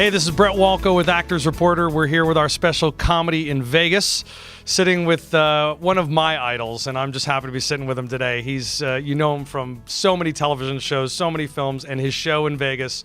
Hey, this is Brett Walkow with Actors Reporter. We're here with our special Comedy in Vegas, sitting with one of my idols, and I'm just happy to be sitting with him today. He's, you know him from so many television shows, so many films, and his show in Vegas,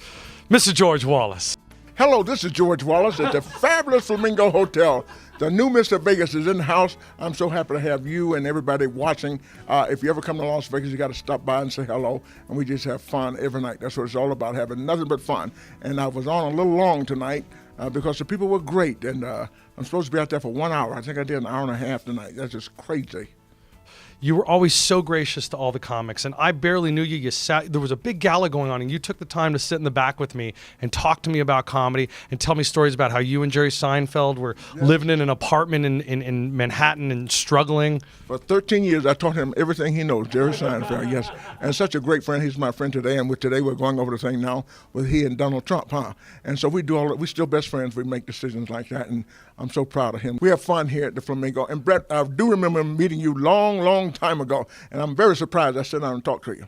Mr. George Wallace. Hello, this is George Wallace at the fabulous Flamingo Hotel. The new Mr. Vegas is in the house. I'm so happy to have you and everybody watching. If you ever come to Las Vegas, you got to stop by and say hello, and we just have fun every night. That's what it's all about, having nothing but fun. And I was on a little long tonight because the people were great, and I'm supposed to be out there for 1 hour. I think I did an hour and a half tonight. That's just crazy. You were always so gracious to all the comics, and I barely knew you. There was a big gala going on, and you took the time to sit in the back with me and talk to me about comedy and tell me stories about how you and Jerry Seinfeld were living in an apartment in Manhattan and struggling. For 13 years, I taught him everything he knows, Jerry Seinfeld, yes. And such a great friend. He's my friend today, and today we're going over the thing now with he and Donald Trump, And so we do all that. We're still best friends. We make decisions like that, and I'm so proud of him. We have fun here at the Flamingo. And Brett, I do remember meeting you long time ago, and I'm very surprised I sat down and talked to you.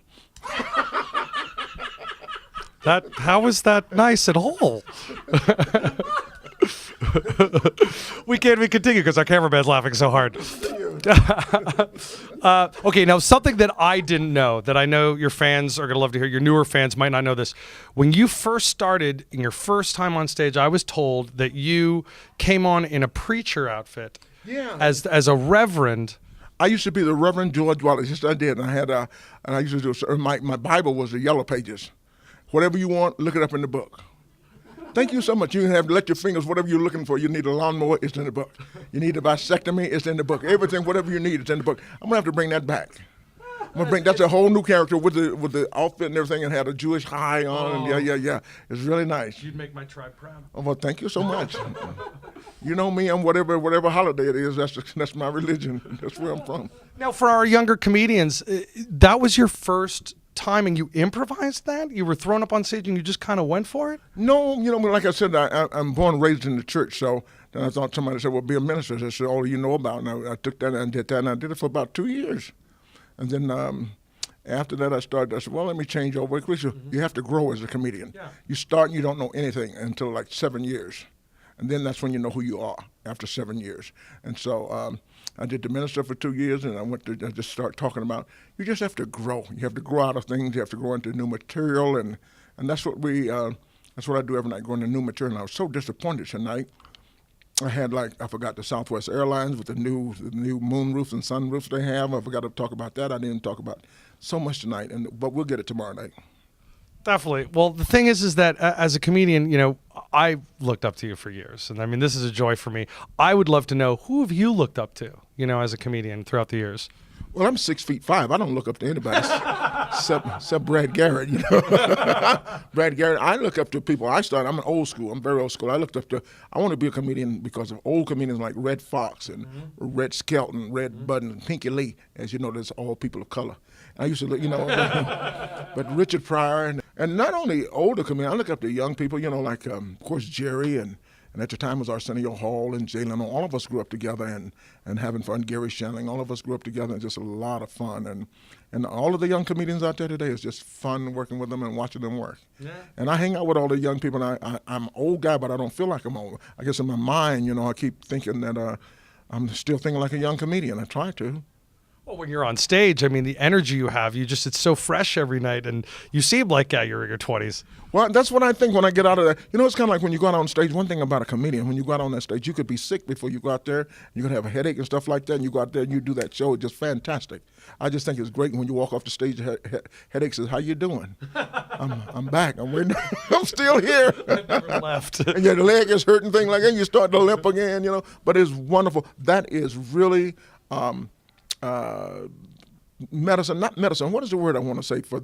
How was that nice at all? We can't even continue because our cameraman's laughing so hard. Okay, now something that I didn't know, that I know your fans are going to love to hear, your newer fans might not know this. When you first started, in your first time on stage, I was told that you came on in a preacher outfit as a reverend. I used to be the Reverend George Wallace. Yes, I did. And I used to do, my Bible was the yellow pages. Whatever you want, look it up in the book. Thank you so much. You have to let your fingers, whatever you're looking for. You need a lawnmower, it's in the book. You need a vasectomy, it's in the book. Everything, whatever you need, it's in the book. I'm gonna have to bring that back. That's a whole new character with the outfit and everything, and had a Jewish high on. And yeah. It's really nice. You'd make my tribe proud. Oh, well, thank you so much. You know me, I'm whatever holiday it is, that's my religion. That's where I'm from. Now, for our younger comedians, that was your first time and you improvised that? You were thrown up on stage and you just kind of went for it? No, like I said, I'm born and raised in the church, so then I thought somebody said, well, be a minister. That's all you know about. And I took that and did that, and I did it for about 2 years. And then after that, I said, well, let me change over. You have to grow as a comedian. Yeah. You start and you don't know anything until like 7 years. And then that's when you know who you are, after 7 years. And so I did the minister for 2 years, and I just start talking about, you just have to grow. You have to grow out of things. You have to grow into new material, and that's what that's what I do every night, go into new material. And I was so disappointed tonight. I had I forgot the Southwest Airlines with the new moon roofs and sun roofs they have. I forgot to talk about that. I didn't talk about so much tonight, but we'll get it tomorrow night. Definitely. Well, the thing is that as a comedian, I looked up to you for years, and I mean, this is a joy for me. I would love to know, who have you looked up to, as a comedian throughout the years? Well, I'm 6'5". I don't look up to anybody except Brad Garrett. Brad Garrett. I look up to people. I'm an old school. I'm very old school. I want to be a comedian because of old comedians like Red Fox and Red Skelton, Red Bud, and Pinky Lee. As you know, there's all people of color. I used to look, but Richard Pryor and not only older comedians. I look up to young people. Of course Jerry and at the time was Arsenio Hall and Jay Leno. All of us grew up together and having fun. Gary Shandling, all of us grew up together, and just a lot of fun. And all of the young comedians out there today, is just fun working with them and watching them work. Yeah. And I hang out with all the young people, and I'm an old guy, but I don't feel like I'm old. I guess in my mind, I keep thinking that I'm still thinking like a young comedian. I try to. Well, when you're on stage, I mean, the energy you have, it's so fresh every night, and you seem like you're in your 20s. Well, that's what I think when I get out of that. It's kind of like when you go out on stage, one thing about a comedian, when you go out on that stage, you could be sick before you go out there. You could have a headache and stuff like that, and you go out there and you do that show. It's just fantastic. I just think it's great when you walk off the stage, headache says, how you doing? I'm back. I'm waiting. I'm still here. I never left. And your leg is hurting, thing like that, and you start to limp again, But it's wonderful. That is really... medicine, not medicine. What is the word I want to say for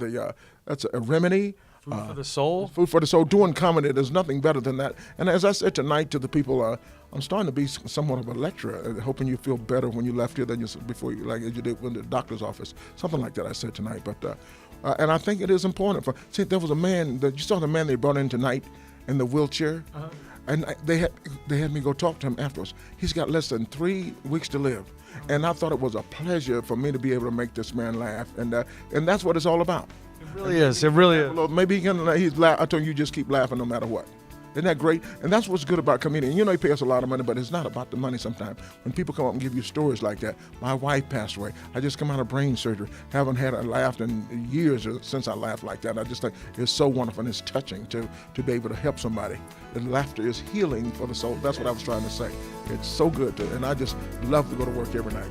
that's a remedy? Food for the soul? Food for the soul. Doing comedy, there's nothing better than that. And as I said tonight to the people, I'm starting to be somewhat of a lecturer, hoping you feel better when you left here than before you, like as you did in the doctor's office. Something like that I said tonight. But and I think it is important. There was a man, you saw the man they brought in tonight in the wheelchair? Uh-huh. And they had me go talk to him afterwards. He's got less than 3 weeks to live. And I thought it was a pleasure for me to be able to make this man laugh. And that's what it's all about. It really is. It really is. Maybe he can. I told you just keep laughing no matter what. Isn't that great? And that's what's good about comedian. You know, he pays us a lot of money, but it's not about the money sometimes. When people come up and give you stories like that, my wife passed away. I just come out of brain surgery. Haven't had a laugh in years since I laughed like that. I just think it's so wonderful and it's touching to be able to help somebody. And laughter is healing for the soul. That's what I was trying to say. It's so good, and I just love to go to work every night.